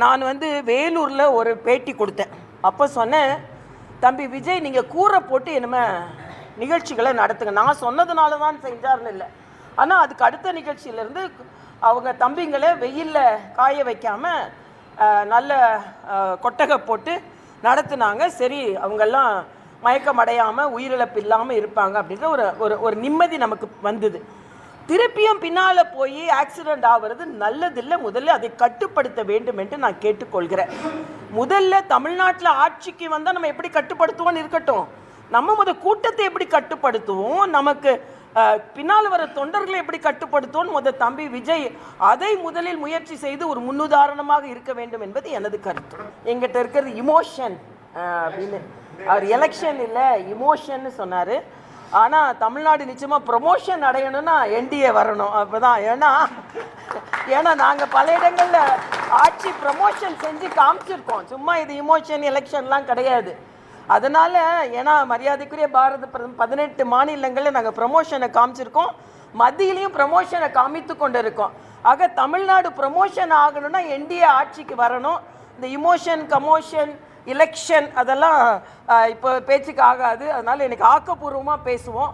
நான் வேலூரில் ஒரு பேட்டி கொடுத்தேன். அப்போ சொன்னேன், தம்பி விஜய் நீங்கள் கூரை போட்டு என்னமே நிகழ்ச்சிகளை நடத்துங்க. நான் சொன்னதுனால தான் செஞ்சார்னு இல்லை, ஆனால் அதுக்கு அடுத்த நிகழ்ச்சியிலேருந்து அவங்க தம்பிங்களை வெயிலில் காய வைக்காமல் நல்ல கொட்டகை போட்டு நடத்துனாங்க. சரி, அவங்கெல்லாம் மயக்கம் அடையாமல் உயிரிழப்பு இல்லாமல் இருப்பாங்க அப்படின்ற ஒரு ஒரு ஒரு நிம்மதி நமக்கு வந்தது. திருப்பியும் பின்னால் போய் ஆக்சிடெண்ட் ஆகிறது நல்லதில்லை. முதல்ல அதை கட்டுப்படுத்த வேண்டும் என்று நான் கேட்டுக்கொள்கிறேன். முதல்ல தமிழ்நாட்டில் ஆட்சிக்கு வந்தால் நம்ம எப்படி கட்டுப்படுத்துவோம்னு இருக்கட்டும், நம்ம கூட்டத்தை எப்படி கட்டுப்படுத்துவோம், நமக்கு பின்னால் வர தொண்டர்களை எப்படி கட்டுப்படுத்துவோம் தம்பி விஜய் அதை முதலில் முயற்சி செய்து ஒரு முன்னுதாரணமாக இருக்க வேண்டும் என்பது எனது கருத்து. எங்கிட்ட இருக்கிறது இமோஷன் அப்படின்னு. அவர் எலெக்ஷன் இல்லை இமோஷன்னு சொன்னார். ஆனால் தமிழ்நாடு நிச்சயமாக ப்ரொமோஷன் அடையணும்னா என்டிஏ வரணும். அப்போ தான் ஏன்னா நாங்கள் பல இடங்களில் ஆட்சி ப்ரமோஷன் செஞ்சு காமிச்சிருக்கோம். சும்மா இது இமோஷன் எலெக்ஷன்லாம் கிடையாது. அதனால் ஏன்னா மரியாதைக்குரிய பாரத பிரதமர் 18 மாநிலங்களில் நாங்கள் ப்ரமோஷனை காமிச்சிருக்கோம், மத்தியிலையும் ப்ரமோஷனை காமித்து கொண்டு இருக்கோம். ஆக தமிழ்நாடு ப்ரமோஷன் ஆகணும்னா என்டிஏ ஆட்சிக்கு வரணும். இந்த இமோஷன் கமோஷன் எலெக்ஷன் அதெல்லாம் இப்போ பேச்சுக்கு ஆகாது. அதனால் எனக்கு ஆக்கப்பூர்வமாக பேசுவோம்.